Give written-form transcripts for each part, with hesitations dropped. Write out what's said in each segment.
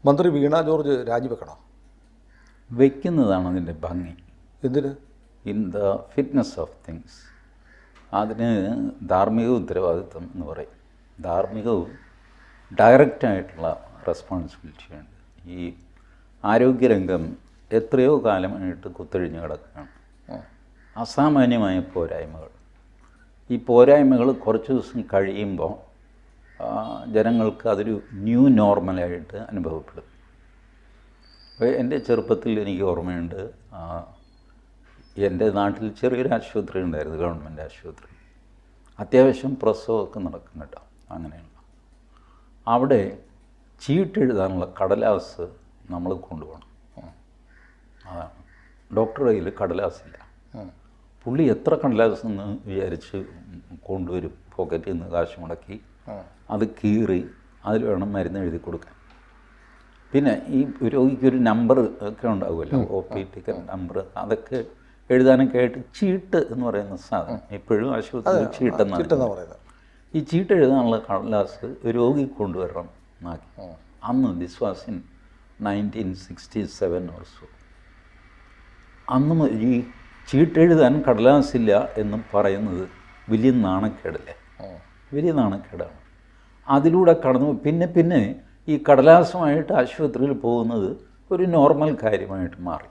മന്ത്രി വീണ ജോർജ് രാജിവെക്കണോ? വയ്ക്കുന്നതാണ് അതിൻ്റെ ഭംഗി. എന്തിന്? In the fitness of things. അതിന് ധാർമ്മിക ഉത്തരവാദിത്വം എന്ന് പറയും. ധാർമ്മികവും ഡയറക്റ്റായിട്ടുള്ള റെസ്പോൺസിബിലിറ്റിയുണ്ട്. ഈ ആരോഗ്യരംഗം എത്രയോ കാലമായിട്ട് കുത്തഴിഞ്ഞ് കിടക്കുകയാണ്. അസാമാന്യമായ പോരായ്മകൾ. ഈ പോരായ്മകൾ കുറച്ച് ദിവസം കഴിയുമ്പോൾ ജനങ്ങൾക്ക് അതൊരു ന്യൂ നോർമലായിട്ട് അനുഭവപ്പെടും. എൻ്റെ ചെറുപ്പത്തിൽ എനിക്ക് ഓർമ്മയുണ്ട്, എൻ്റെ നാട്ടിൽ ചെറിയൊരു ആശുപത്രി ഉണ്ടായിരുന്നു, ഗവൺമെൻറ് ആശുപത്രി. അത്യാവശ്യം പ്രസവമൊക്കെ നടക്കും കേട്ടോ. അങ്ങനെയുള്ള അവിടെ ചീട്ടെഴുതാനുള്ള കടലാസ് നമ്മൾ കൊണ്ടുപോകണം. അതാണ്. ഡോക്ടറുടെ കയ്യിൽ കടലാസില്ല. പുള്ളി എത്ര കടലാസ് എന്ന് വിചാരിച്ച് കൊണ്ടുവരും, പോക്കറ്റിൽ നിന്ന് കാശ് മുടക്കി അത് കീറി അതിൽ വേണം മരുന്ന് എഴുതി കൊടുക്കാൻ. പിന്നെ ഈ രോഗിക്കൊരു നമ്പർ ഒക്കെ ഉണ്ടാവുമല്ലോ, OP ടിക്കറ്റ് നമ്പർ, അതൊക്കെ എഴുതാനൊക്കെ ആയിട്ട് ചീട്ട് എന്ന് പറയുന്ന സാധനം ഇപ്പോഴും ആശുപത്രിയിൽ ചീട്ടെന്നാണ് പറയുന്നത്. ഈ ചീട്ട് എഴുതാനുള്ള കടലാസ് രോഗി കൊണ്ടുവരണം എന്നാക്കി. അന്ന് this was in 1967 or so. അന്ന് ഈ ചീട്ടെഴുതാൻ കടലാസില്ല എന്ന് പറയുന്നത് വലിയ നാണക്കേടല്ലേ? വലിയ നാണക്കേടാണ്. അതിലൂടെ കടന്നു പിന്നെ ഈ കടലാസുമായിട്ട് ആശുപത്രിയിൽ പോകുന്നത് ഒരു നോർമൽ കാര്യമായിട്ട് മാറി.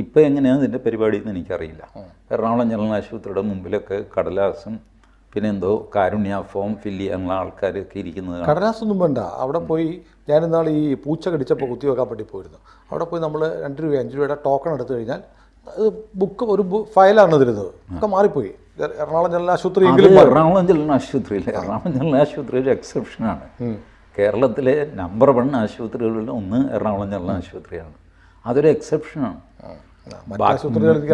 ഇപ്പം എങ്ങനെയാണ് ഇതിൻ്റെ പരിപാടി എന്ന് എനിക്കറിയില്ല. എറണാകുളം ജനറൽ ആശുപത്രിയുടെ മുമ്പിലൊക്കെ കടലാസും പിന്നെ എന്തോ കാരുണ്യ ഫോം ഫില്ല് ചെയ്യാനുള്ള ആൾക്കാരൊക്കെ ഇരിക്കുന്നത്. കടലാസൊന്നും വേണ്ട. അവിടെ പോയി ഞാനിന്നാൾ ഈ പൂച്ച കടിച്ചപ്പോൾ കുത്തിവെക്കാൻ വേണ്ടി പോയിരുന്നു. അവിടെ പോയി നമ്മൾ 2 രൂപ 5 രൂപയുടെ ടോക്കൺ എടുത്തു കഴിഞ്ഞാൽ ബുക്ക് ഒരു ഫയലാണ് തരുന്നത്. ഒക്കെ മാറിപ്പോയി. എറണാകുളം ജനറൽ ആശുപത്രി എറണാകുളം ജനറൽ ആശുപത്രിയില്ല. എറണാകുളം ജനറൽ ആശുപത്രി ഒരു എക്സെപ്ഷനാണ്. കേരളത്തിലെ നമ്പർ 1 ആശുപത്രികളിൽ ഒന്ന് എറണാകുളം ജനറൽ ആശുപത്രിയാണ്. അതൊരു എക്സെപ്ഷനാണ്.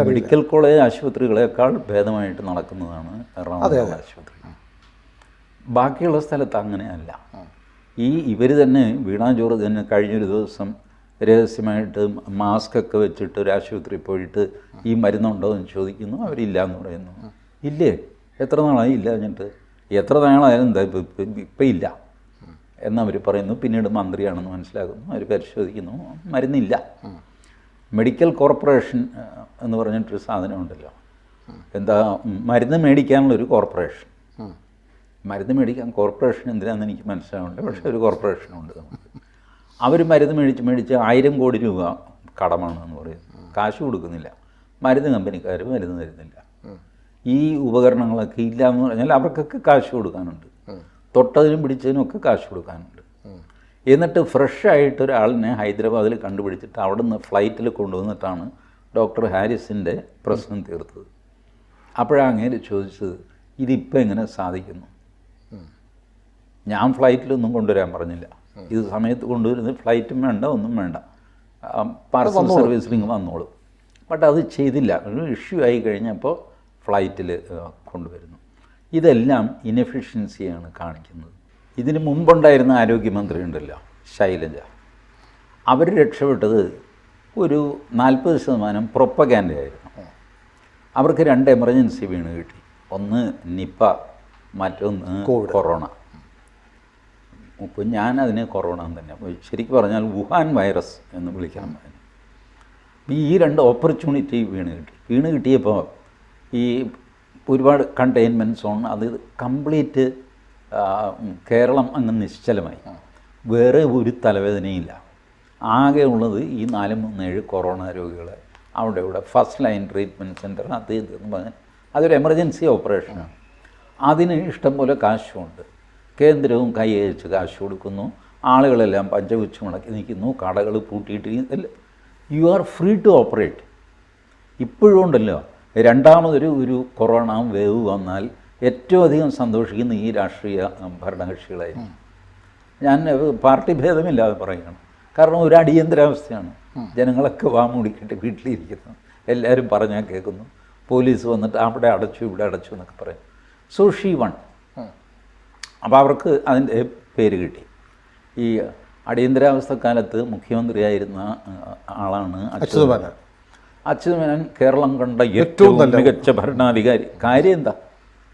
മെഡിക്കൽ കോളേജ് ആശുപത്രികളെക്കാൾ ഭേദമായിട്ട് നടക്കുന്നതാണ് എറണാകുളം ആശുപത്രി. ബാക്കിയുള്ള സ്ഥലത്ത് അങ്ങനെയല്ല. ഇവർ തന്നെ വീണ ജോർജ് തന്നെ കഴിഞ്ഞൊരു ദിവസം രഹസ്യമായിട്ട് മാസ്ക് ഒക്കെ വെച്ചിട്ട് ഒരു ആശുപത്രിയിൽ പോയിട്ട് ഈ മരുന്നുണ്ടോ എന്ന് ചോദിക്കുന്നു. അവരില്ല എന്ന് പറയുന്നു. ഇല്ലേ? എത്ര നാളായി ഇല്ല എന്നിട്ട്? എത്ര നാളായാലും എന്താ ഇപ്പം ഇല്ല എന്നവർ പറയുന്നു. പിന്നീട് മന്ത്രിയാണെന്ന് മനസ്സിലാക്കുന്നു. അവർ പരിശോധിക്കുന്നു, മരുന്നില്ല. മെഡിക്കൽ കോർപ്പറേഷൻ എന്ന് പറഞ്ഞിട്ടൊരു സാധനമുണ്ടല്ലോ, എന്താ മരുന്ന് മേടിക്കാനുള്ളൊരു കോർപ്പറേഷൻ. മരുന്ന് മേടിക്കാൻ കോർപ്പറേഷൻ എന്തിനാണെന്ന് എനിക്ക് മനസ്സിലാവുന്നുണ്ട്. പക്ഷേ ഒരു കോർപ്പറേഷനുണ്ട് നമുക്ക്. അവർ മരുന്ന് മേടിച്ച് 1000 കോടി രൂപ കടമാണ് എന്ന് പറയുന്നു. കാശ് കൊടുക്കുന്നില്ല. മരുന്ന് കമ്പനിക്കാർ മരുന്ന് തരുന്നില്ല. ഈ ഉപകരണങ്ങളൊക്കെ ഇല്ല എന്ന് പറഞ്ഞാൽ അവർക്കൊക്കെ കാശ് കൊടുക്കാനുണ്ട്. തൊട്ടതിനും പിടിച്ചതിനും ഒക്കെ കാശ് കൊടുക്കാനുണ്ട്. എന്നിട്ട് ഫ്രഷായിട്ട് ഒരാളിനെ ഹൈദരാബാദിൽ കണ്ടുപിടിച്ചിട്ട് അവിടെ നിന്ന് ഫ്ലൈറ്റിൽ കൊണ്ടുവന്നിട്ടാണ് ഡോക്ടർ ഹാരിസിൻ്റെ പ്രശ്നം തീർത്തത്. അപ്പോഴാണ് അങ്ങേര് ചോദിച്ചത്, ഇതിപ്പോൾ എങ്ങനെ സാധിക്കുന്നു? ഞാൻ ഫ്ലൈറ്റിലൊന്നും കൊണ്ടുവരാൻ പറഞ്ഞില്ല. ഇത് സമയത്ത് കൊണ്ടുവരുന്നത് ഫ്ലൈറ്റും വേണ്ട, ഒന്നും വേണ്ട, പാർസൽ സർവീസിലിങ്ങ് വന്നോളും. ബട്ട് അത് ചെയ്തില്ല. ഒരു ഇഷ്യൂ ആയി കഴിഞ്ഞപ്പോൾ ഫ്ലൈറ്റിൽ കൊണ്ടുവരുന്നു. ഇതെല്ലാം ഇനെഫിഷ്യൻസിയാണ് കാണിക്കുന്നത്. ഇതിന് മുമ്പുണ്ടായിരുന്ന ആരോഗ്യമന്ത്രി ഉണ്ടല്ലോ, ശൈലജ, അവർ രക്ഷപ്പെട്ടത് ഒരു 40% പ്രൊപ്പഗാൻഡയായിരുന്നു. അവർക്ക് 2 എമർജൻസി വീണ് കിട്ടി. ഒന്ന് നിപ്പ, മറ്റൊന്ന് കൊറോണ. ഇപ്പോൾ ഞാനതിനെ കൊറോണ തന്നെ, ശരിക്കും പറഞ്ഞാൽ വുഹാൻ വൈറസ് എന്ന് വിളിക്കാൻ പറഞ്ഞു. ഈ 2 ഓപ്പർച്യൂണിറ്റി വീണ് കിട്ടിയപ്പോൾ ഈ ഒരുപാട് കണ്ടെയ്ൻമെൻറ്റ് സോൺ, അത് കംപ്ലീറ്റ് കേരളം അങ്ങ് നിശ്ചലമായി. വേറെ ഒരു തലവേദനയില്ല. ആകെ ഉള്ളത് ഈ 437 കൊറോണ രോഗികളെ അവിടെ ഇവിടെ ഫസ്റ്റ് ലൈൻ ട്രീറ്റ്മെൻറ്റ് സെൻറ്റർ അത് ഇതെന്ന് പറഞ്ഞാൽ അതൊരു എമർജൻസി ഓപ്പറേഷനാണ്. അതിന് ഇഷ്ടംപോലെ കാശുമുണ്ട്. കേന്ദ്രവും കൈയച്ച് കാശ് കൊടുക്കുന്നു. ആളുകളെല്ലാം പഞ്ചകുച്ച് മുടക്കി നിൽക്കുന്നു. കടകൾ പൂട്ടിയിട്ട് you are free to operate. ഇപ്പോഴും ഉണ്ടല്ലോ, രണ്ടാമതൊരു കൊറോണ വേവ് വന്നാൽ ഏറ്റവും അധികം സന്തോഷിക്കുന്ന ഈ രാഷ്ട്രീയ ഭരണകക്ഷികളായിരുന്നു. ഞാൻ പാർട്ടി ഭേദമില്ലാതെ പറയുകയാണ്. കാരണം ഒരു അടിയന്തരാവസ്ഥയാണ്. ജനങ്ങളൊക്കെ വാമൂടിക്കിട്ട് വീട്ടിലിരിക്കുന്നു. എല്ലാവരും പറഞ്ഞാൽ കേൾക്കുന്നു. പോലീസ് വന്നിട്ട് അവിടെ അടച്ചു ഇവിടെ അടച്ചു എന്നൊക്കെ പറയും. So she one. അപ്പോൾ അവർക്ക് അതിൻ്റെ പേര് കിട്ടി. ഈ അടിയന്തരാവസ്ഥക്കാലത്ത് മുഖ്യമന്ത്രിയായിരുന്ന ആളാണ് അച്യുതമേനോൻ. കേരളം കണ്ട ഏറ്റവും മികച്ച ഭരണാധികാരി. കാര്യം എന്താ?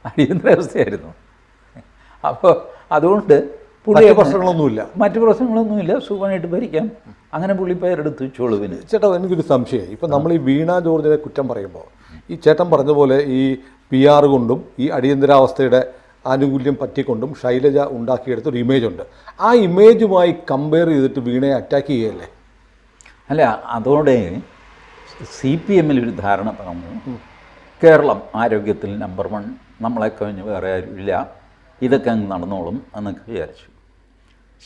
അടിയന്തരാവസ്ഥയായിരുന്നു. അപ്പോൾ അതുകൊണ്ട് മറ്റ് പ്രശ്നങ്ങളൊന്നുമില്ല. മറ്റു പ്രശ്നങ്ങളൊന്നുമില്ല, സുഖമായിട്ട് ഭരിക്കാം. അങ്ങനെ പുള്ളി പേരെടുത്ത് വെച്ചോളൂ. പിന്നെ ചേട്ടാ, എനിക്കൊരു സംശയം. ഇപ്പം നമ്മൾ ഈ വീണ ജോർജിനെ കുറ്റം പറയുമ്പോൾ ഈ ചേട്ടൻ പറഞ്ഞ പോലെ ഈ PR കൊണ്ടും ഈ അടിയന്തരാവസ്ഥയുടെ ആനുകൂല്യം പറ്റിക്കൊണ്ടും ശൈലജ ഉണ്ടാക്കിയെടുത്ത ഒരു ഇമേജ് ഉണ്ട്. ആ ഇമേജുമായി കമ്പയർ ചെയ്തിട്ട് വീണയെ അറ്റാക്ക് ചെയ്യുകയല്ലേ? അല്ല, അതോടെ CPM ഒരു ധാരണ പറഞ്ഞു, കേരളം ആരോഗ്യത്തിൽ നമ്പർ 1, നമ്മളെ കഴിഞ്ഞ് വേറെ ആരുമില്ല, ഇതൊക്കെ അങ്ങ് നടന്നോളും എന്നൊക്കെ വിചാരിച്ചു.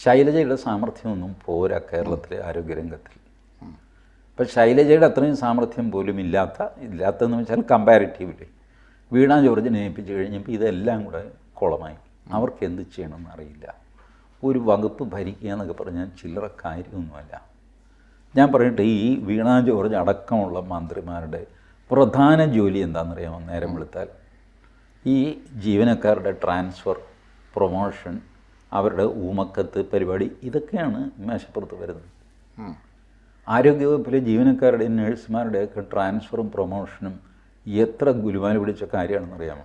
ശൈലജയുടെ സാമർഥ്യമൊന്നും പോരാ കേരളത്തിലെ ആരോഗ്യരംഗത്തിൽ. ഇപ്പം ശൈലജയുടെ അത്രയും സാമർഥ്യം പോലും ഇല്ലാത്തതെന്ന് വെച്ചാൽ കമ്പാരിറ്റീവ്ലി വീണ ജോർജിനെ ഏൽപ്പിച്ച് കഴിഞ്ഞപ്പോൾ ഇതെല്ലാം കൂടെ കുളമായി. അവർക്ക് എന്ത് ചെയ്യണമെന്ന് അറിയില്ല. ഒരു വകുപ്പ് ഭരിക്കുക എന്നൊക്കെ പറഞ്ഞാൽ ചില്ലറ കാര്യമൊന്നുമല്ല. ഞാൻ പറയട്ടെ, ഈ വീണ ജോർജ് അടക്കമുള്ള മന്ത്രിമാരുടെ പ്രധാന ജോലി എന്താണെന്നറിയാമോ? നേരം വെളുത്താൽ ഈ ജീവനക്കാരുടെ ട്രാൻസ്ഫർ, പ്രൊമോഷൻ, അവരുടെ ഊമക്കത്ത് പരിപാടി, ഇതൊക്കെയാണ് മേശപ്പുറത്ത് വരുന്നത്. ആരോഗ്യവകുപ്പിലെ ജീവനക്കാരുടെയും നഴ്സുമാരുടെയൊക്കെ ട്രാൻസ്ഫറും പ്രൊമോഷനും എത്ര ഗുരുമാല പിടിച്ച കാര്യമാണെന്നറിയാമോ?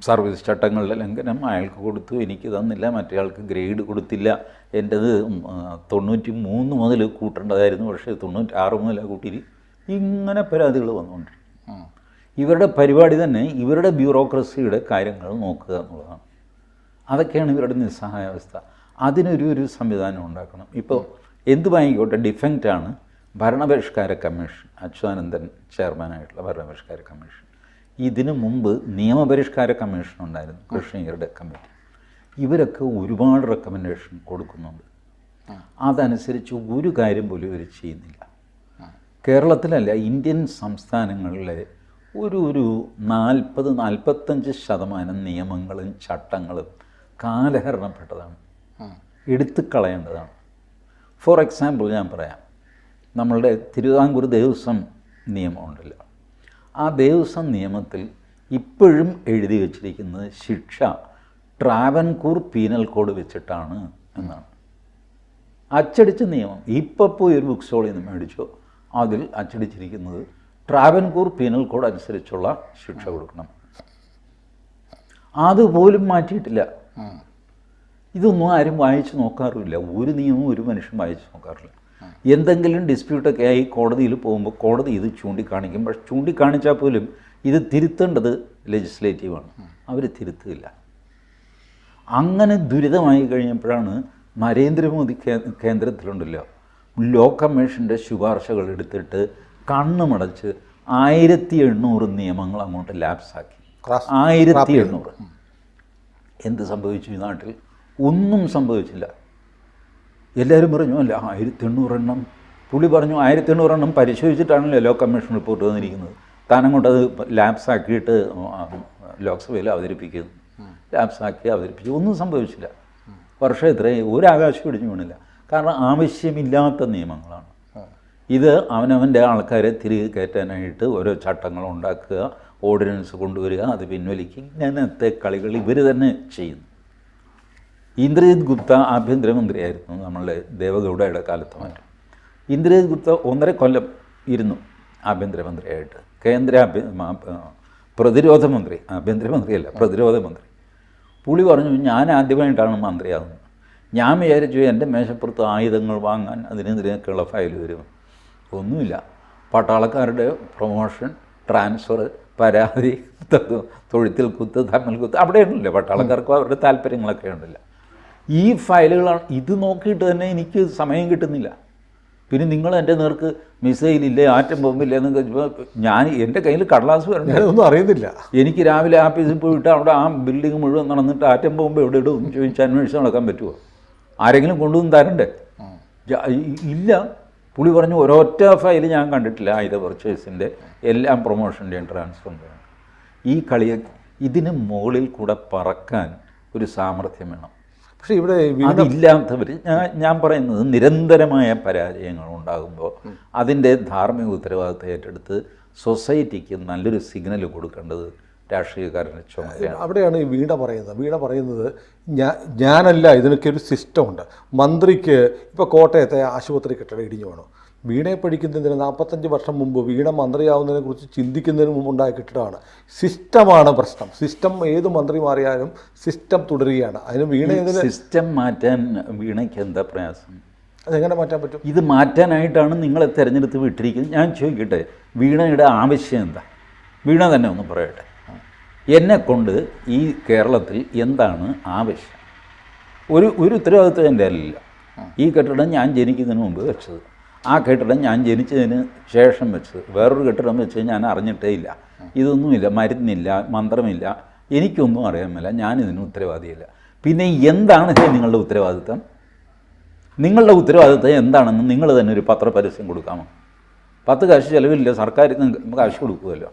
സർവീസ് ചട്ടങ്ങളുടെ ലംഘനം, അയാൾക്ക് കൊടുത്തു എനിക്ക് തന്നില്ല, മറ്റേയാൾക്ക് ഗ്രേഡ് കൊടുത്തില്ല, എൻ്റേത് 93 മുതൽ കൂട്ടേണ്ടതായിരുന്നു, പക്ഷേ 96 മുതലാണ് കൂട്ടിയിട്ട്, ഇങ്ങനെ പരാതികൾ വന്നുകൊണ്ടിരിക്കും. ഇവരുടെ പരിപാടി തന്നെ ഇവരുടെ ബ്യൂറോക്രസിയുടെ കാര്യങ്ങൾ നോക്കുക എന്നുള്ളതാണ്. അതൊക്കെയാണ് ഇവരുടെ നിസ്സഹായാവസ്ഥ. അതിനൊരു സംവിധാനം ഉണ്ടാക്കണം. ഇപ്പോൾ എന്ത് വാങ്ങിക്കോട്ടെ, ഡിഫൻറ്റാണ് ഭരണപരിഷ്കാര കമ്മീഷൻ, അച്യുതാനന്ദൻ ചെയർമാനായിട്ടുള്ള ഭരണപരിഷ്കാര കമ്മീഷൻ. ഇതിനു മുമ്പ് നിയമപരിഷ്കാര കമ്മീഷൻ ഉണ്ടായിരുന്നു, കൃഷ്ണയ്യരുടെ കമ്മിറ്റി. ഇവരൊക്കെ ഒരുപാട് റെക്കമെൻഡേഷൻ കൊടുക്കുന്നുണ്ട്. അതനുസരിച്ച് ഒരു കാര്യം പോലും ഇവർ ചെയ്യുന്നില്ല. കേരളത്തിലല്ല, ഇന്ത്യൻ സംസ്ഥാനങ്ങളിലെ ഒരു 40-45% നിയമങ്ങളും ചട്ടങ്ങളും കാലഹരണപ്പെട്ടതാണ്, എടുത്തു കളയേണ്ടതാണ്. ഫോർ എക്സാമ്പിൾ ഞാൻ പറയാം, നമ്മളുടെ തിരുവിതാംകൂർ ദേവസ്വം നിയമമുണ്ടല്ലോ, ആ ദേവസ്വം നിയമത്തിൽ ഇപ്പോഴും എഴുതി വച്ചിരിക്കുന്നത് ശിക്ഷ ട്രാവൻകൂർ പീനൽ കോഡ് വെച്ചിട്ടാണ് എന്നാണ്. അച്ചടിച്ച നിയമം ഇപ്പോൾ പോയി ഒരു ബുക്ക് സ്റ്റോളിൽ നിന്ന് മേടിച്ചോ, അതിൽ അച്ചടിച്ചിരിക്കുന്നത് ട്രാവൻകൂർ പീനൽ കോഡ് അനുസരിച്ചുള്ള ശിക്ഷ കൊടുക്കണം. അതുപോലും മാറ്റിയിട്ടില്ല. ഇതൊന്നും ആരും വായിച്ച് നോക്കാറില്ല. ഒരു നിയമവും ഒരു മനുഷ്യൻ വായിച്ച് നോക്കാറില്ല. എന്തെങ്കിലും ഡിസ്പ്യൂട്ടൊക്കെ ആയി കോടതിയിൽ പോകുമ്പോൾ കോടതി ഇത് ചൂണ്ടിക്കാണിക്കും. പക്ഷെ ചൂണ്ടിക്കാണിച്ചാൽ പോലും ഇത് തിരുത്തേണ്ടത് ലെജിസ്ലേറ്റീവാണ്, അവർ തിരുത്തുകയില്ല. അങ്ങനെ ദുരിതമായി കഴിഞ്ഞപ്പോഴാണ് നരേന്ദ്രമോദി കേന്ദ്രത്തിലുണ്ടല്ലോ, ലോ കമ്മീഷൻ്റെ ശുപാർശകൾ എടുത്തിട്ട് കണ്ണുമടച്ച് 1800 നിയമങ്ങൾ അങ്ങോട്ട് ലാപ്സാക്കി. 1800. എന്ത് സംഭവിച്ചു ഈ നാട്ടിൽ? ഒന്നും സംഭവിച്ചില്ല. എല്ലാവരും പറഞ്ഞു അല്ല 1800 എണ്ണം. പുള്ളി പറഞ്ഞു 1800 എണ്ണം പരിശോധിച്ചിട്ടാണല്ലോ ലോ കമ്മീഷൻ റിപ്പോർട്ട് വന്നിരിക്കുന്നത്. താനങ്ങോട്ട് അത് ലാപ്സാക്കിയിട്ട് ലോക്സഭയിൽ അവതരിപ്പിക്കുന്നു. ലാപ്സാക്കി അവതരിപ്പിച്ചു, ഒന്നും സംഭവിച്ചില്ല. വർഷം എത്രയും ഒരു ആകാശം ഇടിഞ്ഞു വീണില്ല. കാരണം ആവശ്യമില്ലാത്ത നിയമങ്ങളാണ് ഇത്. അവനവൻ്റെ ആൾക്കാരെ തിരികെ കയറ്റാനായിട്ട് ഓരോ ചട്ടങ്ങൾ ഉണ്ടാക്കുക, ഓർഡിനൻസ് കൊണ്ടുവരിക, അത് പിൻവലിക്കുക, ഇങ്ങനത്തെ കളികൾ ഇവർ തന്നെ ചെയ്യുന്നു. ഇന്ദ്രജിത് ഗുപ്ത ആഭ്യന്തരമന്ത്രിയായിരുന്നു നമ്മളുടെ ദേവഗൗഡയുടെ കാലത്ത് മാറ്റം. ഇന്ദ്രജിത് ഗുപ്ത 1.5 കൊല്ലം ഇരുന്നു ആഭ്യന്തരമന്ത്രിയായിട്ട്. കേന്ദ്ര പ്രതിരോധ മന്ത്രി, ആഭ്യന്തരമന്ത്രിയല്ല, പ്രതിരോധ മന്ത്രി. പുള്ളി പറഞ്ഞു ഞാൻ ആദ്യമായിട്ടാണ് മന്ത്രിയാകുന്നത്. ഞാൻ വിചാരിച്ചു എൻ്റെ മേശപ്പുറത്ത് ആയുധങ്ങൾ വാങ്ങാൻ അതിനെതിരെയൊക്കെയുള്ള ഫയൽ വരും. ഒന്നുമില്ല. പട്ടാളക്കാരുടെ പ്രൊമോഷൻ, ട്രാൻസ്ഫർ, പരാതി, തൊഴുത്തിൽ കുത്ത്, തമ്മിൽ കുത്ത്, അവിടെ ഉണ്ടല്ലോ. പട്ടാളക്കാർക്കും അവരുടെ താല്പര്യങ്ങളൊക്കെ ഉണ്ടല്ലോ. ഈ ഫയലുകളാണ്. ഇത് നോക്കിയിട്ട് തന്നെ എനിക്ക് സമയം കിട്ടുന്നില്ല. പിന്നെ നിങ്ങൾ എൻ്റെ നേർക്ക് മിസൈലില്ലേ, ആറ്റം ബോംബില്ലേ എന്നൊക്കെ ഞാൻ എൻ്റെ കയ്യിൽ കടലാസ് വരണം, ഒന്നും അറിയുന്നില്ല. എനിക്ക് രാവിലെ ആഫീസിൽ പോയിട്ട് അവിടെ ആ ബിൽഡിംഗ് മുഴുവൻ നടന്നിട്ട് ആറ്റം ബോംബ് എവിടെ ഇടും ചോദിച്ച് അന്വേഷിച്ച് നടക്കാൻ പറ്റുമോ? ആരെങ്കിലും കൊണ്ടുവന്ന് തരണ്ടേ? ഇല്ല. പുള്ളി പറഞ്ഞു ഒരൊറ്റ ഫയൽ ഞാൻ കണ്ടിട്ടില്ല ആയുധ പർച്ചേസിൻ്റെ, എല്ലാം പ്രൊമോഷൻ്റെയും ട്രാൻസ്ഫറിൻ്റെയും. ഈ കളിയെ ഇതിന് മുകളിൽ കൂടെ പറക്കാൻ ഒരു സാമർഥ്യം വേണം. പക്ഷേ ഇവിടെ അതില്ലാത്തവർ, ഞാൻ പറയുന്നത് നിരന്തരമായ പരാജയങ്ങൾ ഉണ്ടാകുമ്പോൾ അതിൻ്റെ ധാർമ്മിക ഉത്തരവാദിത്തം ഏറ്റെടുത്ത് സൊസൈറ്റിക്ക് നല്ലൊരു സിഗ്നൽ കൊടുക്കേണ്ടത് രാഷ്ട്രീയക്കാരൻ്റെ ചുമതലയാണ്. അവിടെയാണ് ഈ വീണ പറയുന്നത് ഞാനല്ല, ഇതിനൊക്കെ ഒരു സിസ്റ്റമുണ്ട്. മന്ത്രിക്ക് ഇപ്പോൾ കോട്ടയത്തെ ആശുപത്രി കെട്ടിടം ഇടിഞ്ഞു വേണം, വീണയെ പഠിക്കുന്നതിന് 45 വർഷം മുമ്പ് വീണ മന്ത്രിയാവുന്നതിനെ കുറിച്ച് ചിന്തിക്കുന്നതിന് മുമ്പുണ്ടായ കെട്ടിടമാണ്. സിസ്റ്റമാണ് പ്രശ്നം. സിസ്റ്റം ഏത് മന്ത്രി മാറിയാലും സിസ്റ്റം തുടരുകയാണ്. അതിന് വീണ സിസ്റ്റം മാറ്റാൻ വീണയ്ക്ക് എന്താ പ്രയാസം? അതെങ്ങനെ മാറ്റാൻ പറ്റും? ഇത് മാറ്റാനായിട്ടാണ് നിങ്ങളെ തിരഞ്ഞെടുത്ത് വിട്ടിരിക്കുന്നത്. ഞാൻ ചോദിക്കട്ടെ, വീണയുടെ ആവശ്യം എന്താ? വീണ തന്നെ ഒന്ന് പറയട്ടെ. എന്നെക്കൊണ്ട് ഈ കേരളത്തിൽ എന്താണ് ആവശ്യം? ഒരു ഉത്തരവാദിത്വം എൻ്റെ അല്ല. ഈ കെട്ടിടം ഞാൻ ജനിക്കുന്നതിന് മുമ്പ് വെച്ചത്, ആ കെട്ടിടം ഞാൻ ജനിച്ചതിന് ശേഷം വെച്ചത്, വേറൊരു കെട്ടിടം വെച്ച് ഞാൻ അറിഞ്ഞിട്ടേ ഇല്ല. ഇതൊന്നുമില്ല, മരുന്നില്ല, മന്ത്രമില്ല, എനിക്കൊന്നും അറിയാമല്ല, ഞാനിതിന് ഉത്തരവാദിയല്ല. പിന്നെ എന്താണ് നിങ്ങളുടെ ഉത്തരവാദിത്വം? നിങ്ങളുടെ ഉത്തരവാദിത്വം എന്താണെന്ന് നിങ്ങൾ തന്നെ ഒരു പത്രപരസ്യം കൊടുക്കാമോ? 10 കാശ് ചിലവില്ല, സർക്കാർ കാശ് കൊടുക്കുമല്ലോ.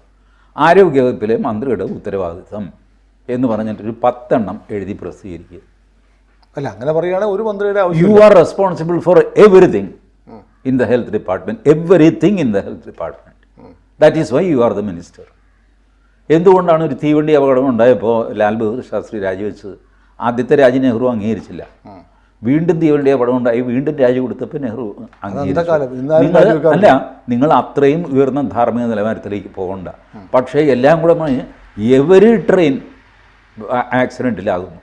ആരോഗ്യവകുപ്പിലെ മന്ത്രിയുടെ ഉത്തരവാദിത്വം എന്ന് പറഞ്ഞിട്ടൊരു 10 എണ്ണം എഴുതി പ്രസിദ്ധീകരിക്കുക. അല്ല, അങ്ങനെ പറയുകയാണെങ്കിൽ ഒരു മന്ത്രിയുടെ ആവശ്യം. You are responsible for everything in the health department, everything in the health department. That is why you are the minister. എന്തുകൊണ്ടാണ് ഒരു തീവണ്ടി അപകടം ഉണ്ടായപ്പോൾ ലാൽ ബഹദൂർ ശാസ്ത്രി രാജിവെച്ചത്? ആദ്യത്തെ രാജി നെഹ്റു അംഗീകരിച്ചില്ല. വീണ്ടും തീവണ്ടി അപകടം ഉണ്ടായി, വീണ്ടും രാജി കൊടുത്തപ്പോൾ നെഹ്റു അംഗീകരിച്ചു. അല്ല, നിങ്ങൾ അത്രയും ഉയർന്ന ധാർമ്മിക നിലവാരത്തിലേക്ക് പോകണ്ട. പക്ഷേ എല്ലാം കൂടെ എവരി ട്രെയിൻ ആക്സിഡൻറ്റിലാകുന്നു.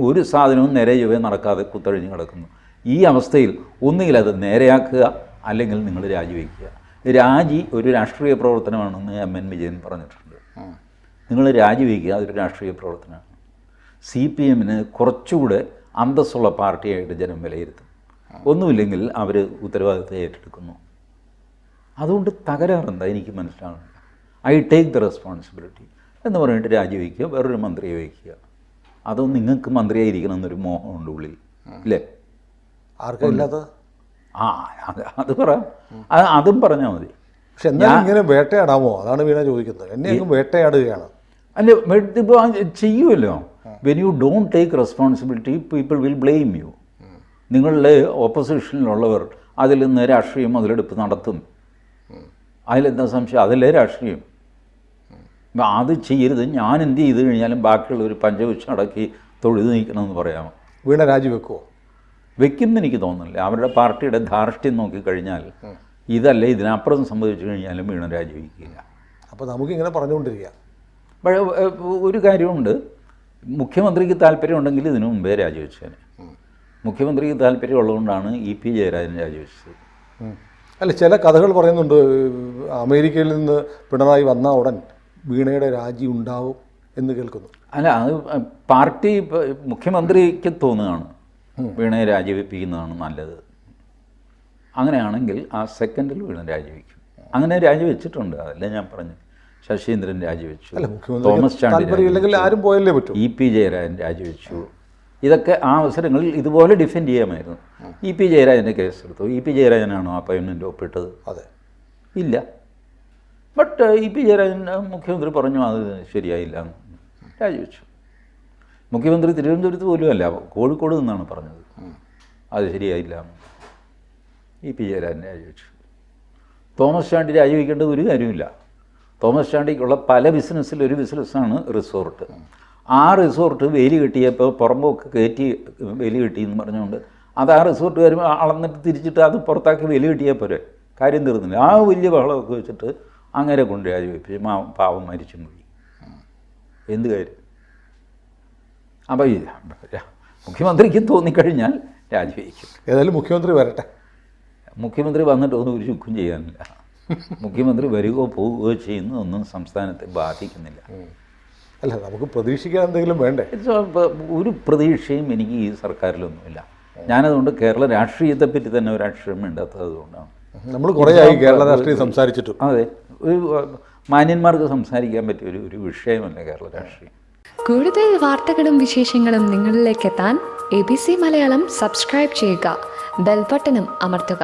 ഒരു സാധനവും നേരെ ചൊവ്വേ നടക്കാതെ കുത്തഴിഞ്ഞ് കിടക്കുന്നു. ഈ അവസ്ഥയിൽ ഒന്നുകിൽ അത് നേരെയാക്കുക, അല്ലെങ്കിൽ നിങ്ങൾ രാജിവെക്കുക. രാജി ഒരു രാഷ്ട്രീയ പ്രവർത്തനമാണെന്ന് MN വിജയൻ പറഞ്ഞിട്ടുണ്ട്. നിങ്ങൾ രാജിവെക്കുക, അതൊരു രാഷ്ട്രീയ പ്രവർത്തനമാണ്. CPM-ന് കുറച്ചുകൂടെ അന്തസ്സുള്ള പാർട്ടിയായിട്ട് ജനം വിലയിരുത്തും. ഒന്നുമില്ലെങ്കിൽ അവർ ഉത്തരവാദിത്തം ഏറ്റെടുക്കുന്നു. അതുകൊണ്ട് തകരാറെന്താ എനിക്ക് മനസ്സിലാകുന്നില്ല. ഐ ടേക്ക് ദ റെസ്പോൺസിബിലിറ്റി എന്ന് പറഞ്ഞിട്ട് രാജിവെക്കുക, വേറൊരു മന്ത്രിയെ വയ്ക്കുക. അതും നിങ്ങൾക്ക് മന്ത്രിയായിരിക്കണം എന്നൊരു മോഹമുണ്ട് ഉള്ളിൽ, ഇല്ലേ? ആർക്കില്ലാത്ത? അത് പറയാം, അതും പറഞ്ഞാൽ മതി. പക്ഷെ എന്നാലും ഇങ്ങനെ വേട്ടയാടാമോ? അതാണ് വീണ ചോദിക്കുന്നത്. എന്നെ അങ്ങ് വേട്ടയാടുകയാണ്. അല്ല, ഇപ്പോൾ ചെയ്യുമല്ലോ. When you don't take responsibility, people will blame U. നിങ്ങളുടെ ഓപ്പോസിഷനിലുള്ളവർ അതിൽ നിന്ന് രാഷ്ട്രീയം മുതലെടുപ്പ് നടത്തും. അതിലെന്താ സംശയം? അതല്ലേ രാഷ്ട്രീയം. അത് ചെയ്യരുത്, ഞാൻ എന്ത് ചെയ്ത് കഴിഞ്ഞാലും ബാക്കിയുള്ളവർ പഞ്ചപുച്ഛം അടക്കി തൊഴുതു നീക്കണമെന്ന് പറയാമോ? വീണ രാജിവെക്കുമോ? വെക്കുമെന്ന് എനിക്ക് തോന്നുന്നില്ല. അവരുടെ പാർട്ടിയുടെ ധാർഷ്ട്യം നോക്കിക്കഴിഞ്ഞാൽ ഇതല്ല, ഇതിനപ്പുറം സംഭവിച്ചു കഴിഞ്ഞാലും വീണ രാജിവെക്കില്ല. അപ്പോൾ നമുക്കിങ്ങനെ പറഞ്ഞുകൊണ്ടിരിക്കുക. പക്ഷേ ഒരു കാര്യമുണ്ട്, മുഖ്യമന്ത്രിക്ക് താല്പര്യമുണ്ടെങ്കിൽ ഇതിനു മുമ്പേ രാജിവെച്ചേനെ. മുഖ്യമന്ത്രിക്ക് താല്പര്യമുള്ളതുകൊണ്ടാണ് EP ജയരാജൻ രാജിവെച്ചത്. അല്ല, ചില കഥകൾ പറയുന്നുണ്ട്, അമേരിക്കയിൽ നിന്ന് പിണറായി വന്ന ഉടൻ വീണയുടെ രാജി ഉണ്ടാവും എന്ന് കേൾക്കുന്നു. അല്ല, അത് പാർട്ടി മുഖ്യമന്ത്രിക്ക് തോന്നുകയാണ് വീണയെ രാജിവെപ്പിക്കുന്നതാണ് നല്ലത്. അങ്ങനെയാണെങ്കിൽ ആ സെക്കൻഡിൽ വീണ രാജിവെക്കും. അങ്ങനെ രാജിവെച്ചിട്ടുണ്ട്. അതല്ല ഞാൻ പറഞ്ഞു. ശശീന്ദ്രൻ രാജിവെച്ചു, തോമസ് ചാണ്ടി ആരും പോയല്ലേ പറ്റൂ, EP ജയരാജൻ രാജിവെച്ചു. ഇതൊക്കെ ആ അവസരങ്ങളിൽ ഇതുപോലെ ഡിഫെൻഡ് ചെയ്യാമായിരുന്നു. EP ജയരാജൻ്റെ കേസെടുത്തു. EP ജയരാജനാണോ ആ അപ്പോയിൻമെൻ്റ് ഒപ്പിട്ടത്? അതെ, ഇല്ല. ബട്ട് EP ജയരാജൻ മുഖ്യമന്ത്രി പറഞ്ഞു അത് ശരിയായില്ല എന്ന്, രാജിവെച്ചു. മുഖ്യമന്ത്രി തിരുവനന്തപുരത്ത് പോലും അല്ല, കോഴിക്കോട് നിന്നാണ് പറഞ്ഞത് അത് ശരിയായില്ല എന്ന്. EP ജയരാജൻ രാജിവെച്ചു. തോമസ് ചാണ്ടി രാജിവെക്കേണ്ട ഒരു കാര്യമില്ല. തോമസ് ചാണ്ടിക്കുള്ള പല ബിസിനസ്സിലൊരു ബിസിനസ്സാണ് റിസോർട്ട്. ആ റിസോർട്ട് വേലി കെട്ടിയപ്പോൾ പുറമ്പോക്ക് കയറ്റി വേലി കെട്ടിയെന്ന് പറഞ്ഞുകൊണ്ട് അത് ആ റിസോർട്ടുകാർ അളന്നിട്ട് തിരിച്ചിട്ട് അത് പുറത്താക്കി വേലി കെട്ടിയാൽ പോരെ, കാര്യം തീർന്നില്ല. ആ വലിയ ബഹളമൊക്കെ വെച്ചിട്ട് അങ്ങനെ കൊണ്ട് രാജിവെപ്പിച്ച് പാവം മരിച്ചും പോയി. എന്ത് കാര്യം? അപ്പോൾ മുഖ്യമന്ത്രിക്ക് തോന്നിക്കഴിഞ്ഞാൽ രാജിവെക്കും. ഏതായാലും മുഖ്യമന്ത്രി വരട്ടെ. മുഖ്യമന്ത്രി വന്നിട്ട് ഒന്നും ഒരു ചുക്കും ചെയ്യാനില്ല. മുഖ്യമന്ത്രി വരികയോ പോവുകയോ ചെയ്യുന്നതൊന്നും സംസ്ഥാനത്തെ ബാധിക്കുന്നില്ല. അല്ല, നമുക്ക് പ്രതീക്ഷിക്കാൻ എന്തെങ്കിലും വേണ്ടേ? ഒരു പ്രതീക്ഷയും എനിക്ക് ഈ സർക്കാരിലൊന്നുമില്ല. ഞാനതുകൊണ്ട് കേരള രാഷ്ട്രീയത്തെപ്പറ്റി തന്നെ ഒരു അക്ഷരം വേണ്ടാത്തത് കൊണ്ടാണ്. നമ്മൾ കുറേയായി കേരള രാഷ്ട്രീയം സംസാരിച്ചിട്ടും. അതെ, ഒരു മാന്യന്മാർക്ക് സംസാരിക്കാൻ പറ്റിയ ഒരു വിഷയമല്ല കേരള രാഷ്ട്രീയം. കൂടുതൽ വാർത്തകളും വിശേഷങ്ങളും നിങ്ങളിലേക്ക് എത്താൻ ABC മലയാളം സബ്സ്ക്രൈബ് ചെയ്യുക, ബെൽ ബട്ടണും അമർത്തുക.